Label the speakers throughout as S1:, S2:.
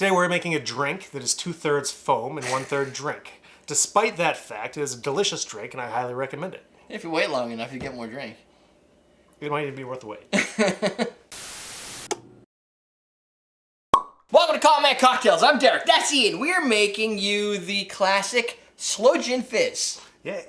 S1: Today we're making a drink that is 2/3 foam and 1/3 drink. Despite that fact, it is a delicious drink and I highly recommend it.
S2: If you wait long enough, you get more drink.
S1: It might even be worth the wait.
S2: Welcome to Call Man Cocktails. I'm Derek. That's Ian. We're making you the classic Sloe Gin Fizz.
S1: Yeah.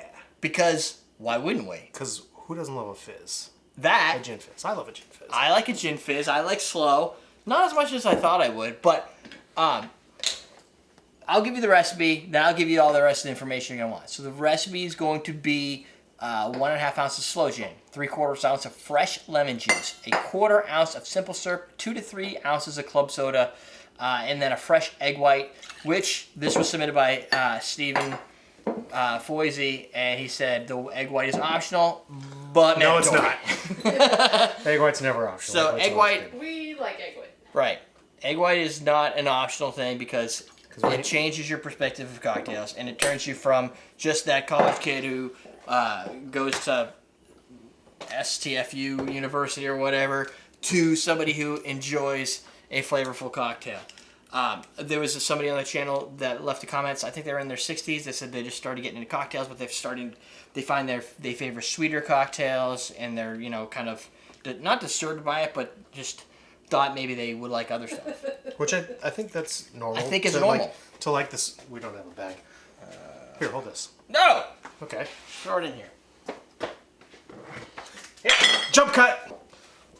S2: Because why wouldn't we?
S1: Because who doesn't love a fizz?
S2: That.
S1: A gin fizz. I love a gin fizz.
S2: I like a gin fizz. I like slow. Not as much as I thought I would, but I'll give you the recipe, then I'll give you all the rest of the information you're going to want. So the recipe is going to be 1.5 ounces of sloe gin, 3/4 ounce of fresh lemon juice, 1/4 ounce of simple syrup, 2 to 3 ounces of club soda, and then a fresh egg white, which this was submitted by Stephen Foisey, and he said the egg white is optional, but
S1: no, it's not. Egg white's never optional.
S2: So egg white,
S3: we like egg white.
S2: right? Egg white is not an optional thing because it changes your perspective of cocktails, and it turns you from just that college kid who goes to STFU University or whatever to somebody who enjoys a flavorful cocktail. There was somebody on the channel that left the comments. I think they were in their 60s. They said they just started getting into cocktails, but they find they favor sweeter cocktails, and they're kind of not disturbed by it, but just thought maybe they would like other stuff.
S1: Which I think that's normal.
S2: I think it's normal.
S1: To like this, we don't have a bag. Here, hold this.
S2: No!
S1: Okay.
S2: Throw it in here.
S1: Jump cut!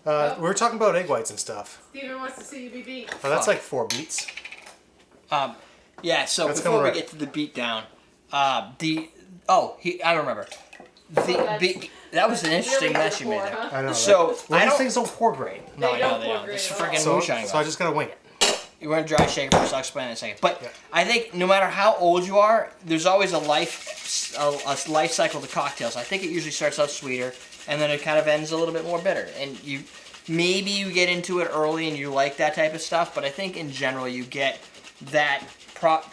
S1: We were talking about egg whites and stuff.
S3: Steven wants to see you be beat.
S1: Oh, that's like 4 beats.
S2: Yeah, so
S1: That's
S2: before we
S1: right.
S2: get to the beat down, I remember. That was an interesting mess you made there.
S3: Huh?
S1: I know.
S2: So,
S1: right? Well, these things don't pour great.
S2: No,
S3: They
S2: I know
S3: don't
S2: they
S3: pour
S2: don't.
S3: great
S2: This is
S3: at all.
S2: freaking
S1: So
S2: moonshine.
S1: I just gotta wing it.
S2: You want to dry shake it first. I'll explain in a second. But I think no matter how old you are, there's always a life cycle to cocktails. I think it usually starts out sweeter, and then it kind of ends a little bit more bitter. And maybe you get into it early and you like that type of stuff, but I think in general you get that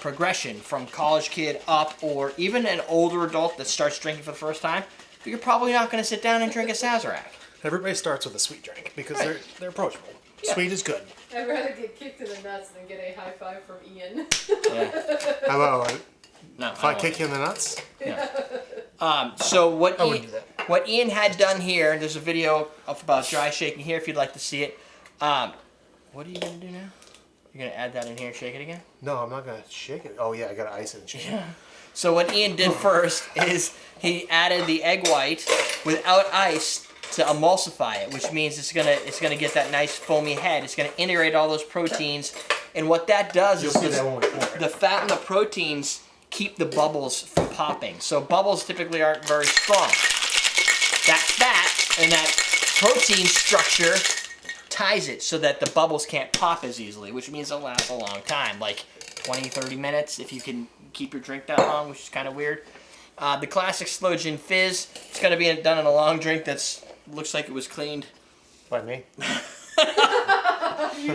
S2: progression from college kid up, or even an older adult that starts drinking for the first time. But you're probably not going to sit down and drink a Sazerac.
S1: Everybody starts with a sweet drink because they're approachable.
S2: Yeah.
S1: Sweet is good.
S3: I'd rather get kicked in the nuts than get a high five from Ian.
S2: Yeah.
S1: How about
S2: No.
S1: if I kick you in the nuts?
S2: So what
S1: I wouldn't do that.
S2: what Ian had done here, there's a video about dry shaking here if you'd like to see it. What are you going to do now? You're going to add that in here and shake it again?
S1: No, I'm not gonna shake it. Oh yeah, I gotta ice it and shake it.
S2: So what Ian did first is he added the egg white without ice to emulsify it, which means it's gonna get that nice foamy head. It's gonna integrate all those proteins, and what that does
S1: You'll
S2: is
S1: see that when we pour it.
S2: the fat and the proteins keep the bubbles from popping. So bubbles typically aren't very strong. That fat and that protein structure ties it so that the bubbles can't pop as easily, which means it'll last a long time, like 20-30 minutes if you can keep your drink that long, which is kind of weird. The classic Sloe Gin Fizz, it's going to be done in a long drink that's looks like it was cleaned.
S1: By me?
S3: You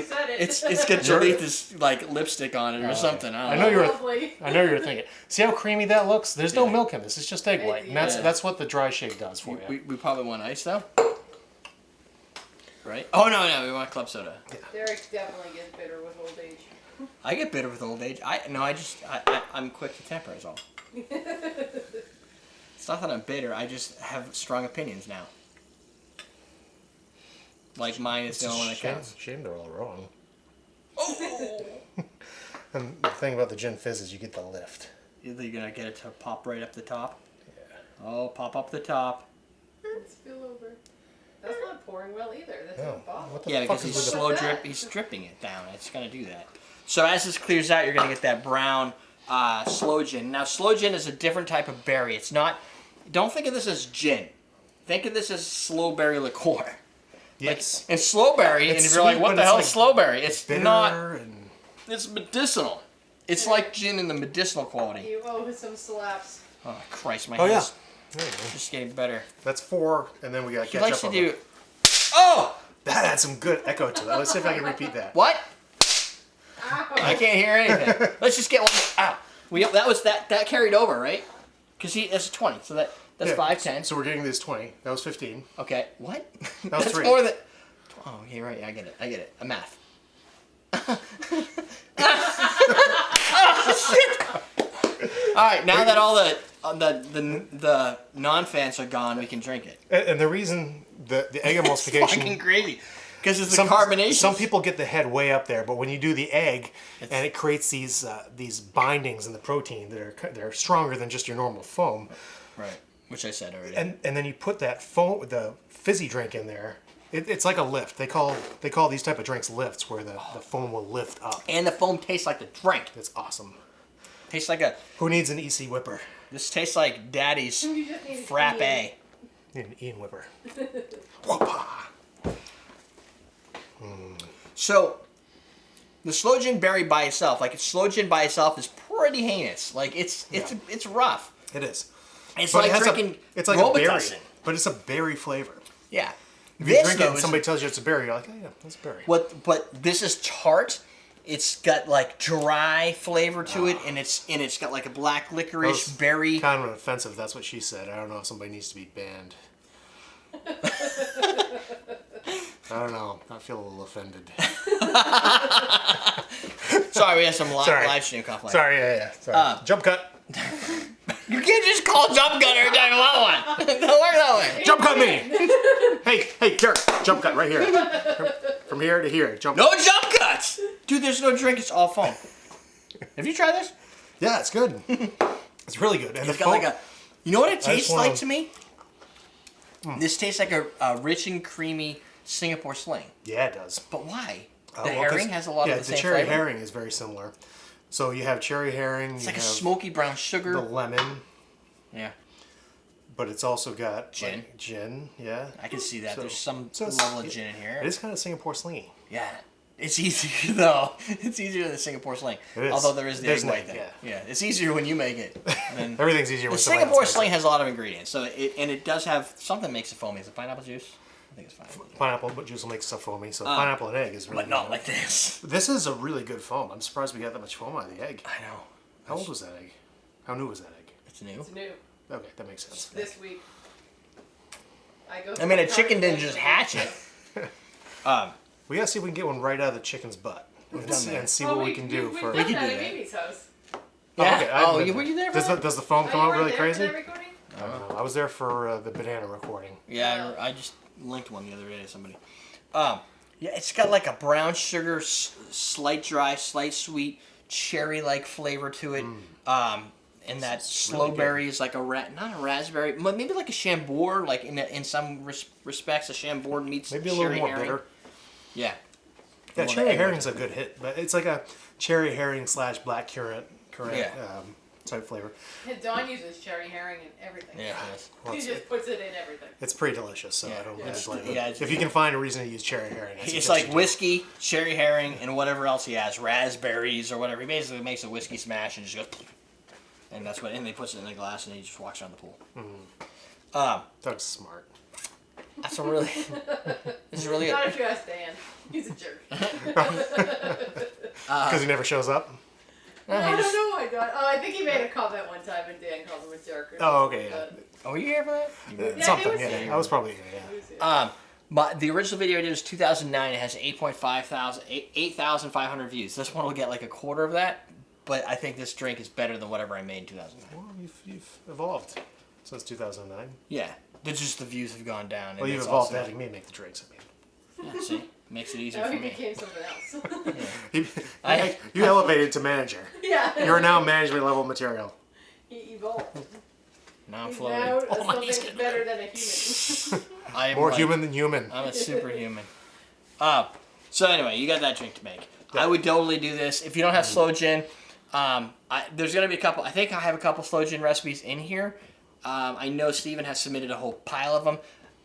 S3: said it.
S2: It's got Jolita's like lipstick on it or something. I don't know.
S1: I know you were thinking. See how creamy that looks? There's no milk in this. It's just egg white, and
S2: Yeah.
S1: that's what the dry shake does for you.
S2: We probably want ice though. Right? Oh no, we want club soda.
S3: Derek definitely gets bitter with old age.
S2: I get bitter with old age. I'm quick to temper is all. It's not that I'm bitter, I just have strong opinions now. Like mine is the only one that counts.
S1: Shame they're all wrong.
S2: Oh!
S1: And the thing about the gin fizz is you get the lift.
S2: You're gonna get it to pop right up the top?
S1: Yeah.
S2: Oh, pop up the top.
S3: Let's spill over. That's not pouring well either. That's
S1: No.
S3: a bottle.
S1: What the
S2: Yeah,
S1: fuck
S2: because
S1: is
S2: he's
S1: with
S2: slow drip. He's dripping it down. It's gonna do that. So as this clears out, you're gonna get that brown sloe gin. Now, sloe gin is a different type of berry. It's not. Don't think of this as gin. Think of this as sloe berry liqueur.
S1: Yes.
S2: And sloe berry, and
S1: It's
S2: if you're like,
S1: sweet,
S2: what
S1: but
S2: the
S1: it's
S2: hell
S1: like
S2: is sloe berry? It's
S1: bitter
S2: not.
S1: and
S2: It's medicinal. It's like gin in the medicinal quality.
S3: You owe some slaps.
S2: Oh Christ, my
S1: oh yeah.
S2: hand's
S1: There you go.
S2: just getting better.
S1: That's 4, and then we got
S2: He
S1: ketchup.
S2: likes to
S1: on
S2: do.
S1: it.
S2: Oh!
S1: That had some good echo to that. Let's see if I can repeat that.
S2: What?
S3: Ow.
S2: I can't hear anything. Let's just get one. Ow. That carried over, right? Because that's a 20, so that's
S1: Yeah.
S2: 5, 10.
S1: So we're getting this 20. That was 15.
S2: Okay. What?
S1: That was
S2: That's
S1: 3.
S2: more than. Oh, you're right. I get it. A math. right, now that all the non-fans are gone, we can drink it.
S1: And the reason the egg
S2: Fucking
S1: emulsification,
S2: crazy. Because it's the carbonation.
S1: some people get the head way up there, but when you do the egg, and it creates these bindings in the protein that are stronger than just your normal foam.
S2: Right, which I said already.
S1: And then you put that foam, the fizzy drink in there. It's like a lift. They call these type of drinks lifts, where the foam will lift up.
S2: And the foam tastes like the drink.
S1: It's awesome.
S2: Tastes like a...
S1: Who needs an EC whipper?
S2: This tastes like Daddy's
S3: You just need
S2: frappe.
S3: Ian.
S1: Need an Ian whipper. Whoopah.
S2: So, the Sloe Gin berry by itself, like Sloe Gin by itself, is pretty heinous. Like it's rough.
S1: It is.
S2: It's
S1: But
S2: like
S1: it has
S2: drinking
S1: it's like a berry,
S2: Robitussin.
S1: but it's a berry flavor.
S2: Yeah.
S1: If you
S2: This,
S1: drink it
S2: though,
S1: and
S2: is-
S1: somebody tells you it's a berry, you're like, oh yeah, that's a berry.
S2: But this is tart. It's got like dry flavor to it, and it's got like a black licorice
S1: That was
S2: berry.
S1: Kind of offensive. That's what she said. I don't know if somebody needs to be banned. I don't know. I feel a little offended.
S2: Sorry, we have some
S1: Sorry.
S2: live stream conflict.
S1: Sorry, yeah. Sorry. Jump cut.
S2: You can't just call jump gun every time you want one. Don't work that way.
S1: Jump cut me. hey, Derek. Jump cut right here. From here to here. Jump.
S2: No jump cuts, dude. There's no drink. It's all foam. Have you tried this?
S1: Yeah, it's good. It's really good. And
S2: It's
S1: the
S2: got
S1: foam,
S2: like a. You know what it
S1: just
S2: tastes
S1: wanna-
S2: like to me? This tastes like a rich and creamy Singapore sling.
S1: Yeah, it does.
S2: But why? The
S1: Well, 'cause-
S2: herring has a lot of the same
S1: cherry
S2: flavor.
S1: herring is very similar. So you have cherry herring.
S2: It's like
S1: you
S2: a
S1: have
S2: smoky brown sugar.
S1: the lemon,
S2: Yeah,
S1: but it's also got
S2: Gin.
S1: like, gin. Yeah.
S2: I can see that.
S1: So-
S2: There's some
S1: so it's-
S2: level of gin in here.
S1: It is kind of Singapore slingy.
S2: Yeah. It's easier though. It's easier than Singapore sling.
S1: It is.
S2: Although there is the
S1: There's
S2: egg white
S1: no-
S2: thing.
S1: yeah.
S2: Yeah. It's easier when you make it. Than...
S1: Everything's easier
S2: The
S1: with somebody
S2: Singapore
S1: else
S2: sling
S1: makes
S2: has a lot of ingredients. So it does have something that makes it foamy. Is it pineapple juice? I think it's fine.
S1: it. Pineapple, but juice will make stuff foamy. So pineapple and egg is really
S2: But not
S1: good.
S2: like this.
S1: This is a really good foam. I'm surprised we got that much foam out of the egg.
S2: I know.
S1: How old was that egg? How new was that egg?
S2: It's new.
S3: It's new
S1: Okay, that makes sense.
S3: this week.
S2: I mean, a chicken didn't just hatch it.
S1: We gotta see if we can get one right out of the chicken's butt and see what we can do for.
S3: We
S2: can
S3: done that
S2: do
S3: at
S2: that.
S3: Mimi's house.
S2: Yeah.
S1: okay,
S2: Oh,
S1: I've been
S2: were you there for
S1: Does the,
S2: that?
S1: does the foam come
S3: Oh, you
S1: out
S3: weren't
S1: really
S3: there for
S1: crazy?
S3: that recording?
S1: I don't know. I was there for the banana recording.
S2: Yeah, I just linked one the other day to somebody. Yeah, it's got like a brown sugar, slight dry, slight sweet, cherry-like flavor to it. And that sloe
S1: good.
S2: berry is like not a raspberry, but maybe like a chambord. Like in some respects, a chambord meets
S1: Maybe a little
S2: cherry
S1: more
S2: herring.
S1: bitter.
S2: Yeah.
S1: Yeah,
S2: Well, the
S1: cherry
S2: egg
S1: herring's a good hit, but it's like a cherry herring / black currant
S2: Yeah.
S1: type flavor.
S3: Don uses cherry herring in everything.
S2: Yeah. It is.
S1: Well,
S3: He
S1: it's,
S3: just puts it in everything.
S1: it's pretty delicious, so
S2: Yeah.
S1: I don't
S3: Yeah.
S1: really blame
S2: Yeah,
S1: it.
S2: it's-
S1: If you can find a reason to use cherry herring, I
S2: It's
S1: suggest
S2: like
S1: you do.
S2: whiskey, cherry herring, and whatever else he has, raspberries or whatever. He basically makes a whiskey smash and just goes, and that's what, and he puts it in a glass and he just walks around the pool.
S1: Doug's smart.
S2: That's a really, this is really.
S3: Not if you ask Dan. He's a jerk.
S1: Because he never shows up?
S3: I don't know. I think he made a comment one time and Dan called him a jerk. Or
S1: Oh,
S3: something,
S1: okay, yeah.
S3: but-
S2: Oh, were you here for that?
S3: Yeah, he
S1: Something,
S3: was
S1: yeah.
S3: here.
S1: I was probably here, yeah.
S3: He was here.
S2: The original video I did was 2009. It has 8,500 views. This one will get like a quarter of that, but I think this drink is better than whatever I made in 2009.
S1: Well, you've evolved since 2009.
S2: Yeah, just the views have gone down.
S1: Well,
S2: and
S1: you've
S2: it's
S1: evolved
S2: also-
S1: having me make the drinks, I mean.
S2: Yeah, see, makes it easier
S3: Now
S2: for
S3: he
S2: me.
S3: became something else.
S1: You elevated to manager.
S3: Yeah.
S1: You're now management level material.
S3: He evolved.
S2: Now I'm
S3: He's
S2: floating.
S3: now
S2: Oh, my knee's
S3: something
S2: getting
S3: better than a human.
S2: I am
S1: More
S2: like-
S1: human than human.
S2: I'm a superhuman. So anyway, you got that drink to make.
S1: Yeah.
S2: I would totally do this. If you don't have Sloe Gin, there's going to be a couple. I think I have a couple Sloe Gin recipes in here. I know Steven has submitted a whole pile of them.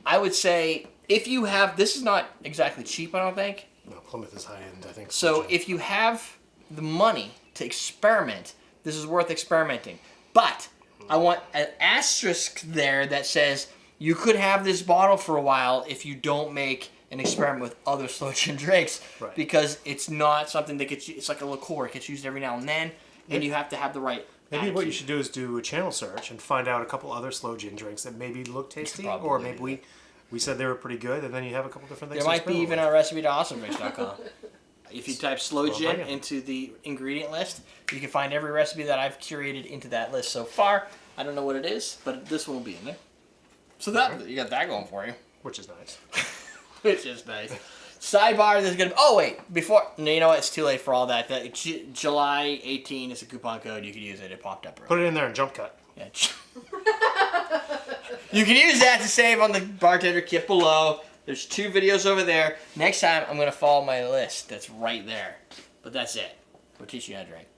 S2: I would say if you have, this is not exactly cheap, I don't think.
S1: No, Plymouth is high end, I think.
S2: So if you have the money to experiment, this is worth experimenting. But I want an asterisk there that says you could have this bottle for a while if you don't make an experiment with other Sloe Gin drinks,
S1: Right.
S2: because it's not something that gets. It's like a liqueur; it gets used every now and then, and you have to have the right.
S1: Maybe what you
S2: attitude.
S1: should do is do a channel search and find out a couple other Sloe Gin drinks that maybe look tasty,
S2: probably
S1: or
S2: do
S1: maybe we said they were pretty good, and then you have a couple different things.
S2: There
S1: to
S2: might be
S1: experiment
S2: even
S1: with.
S2: a recipe to awesomedrinks.com. If you type Sloe Gin
S1: Gin.
S2: into the ingredient list, you can find every recipe that I've curated into that list so far. I don't know what it is, but this one will be in there. So that you got that going for you.
S1: Which is nice.
S2: Which is nice. Sidebar, there's gonna be, oh wait, before, no, you know what, it's too late for all that. July 18 is a coupon code, you can use it, it popped up earlier.
S1: Put it in there and jump cut.
S2: Yeah. You can use that to save on the bartender kit below. There's 2 videos over there. Next time, I'm gonna follow my list that's right there. But that's it. We'll teach you how to drink.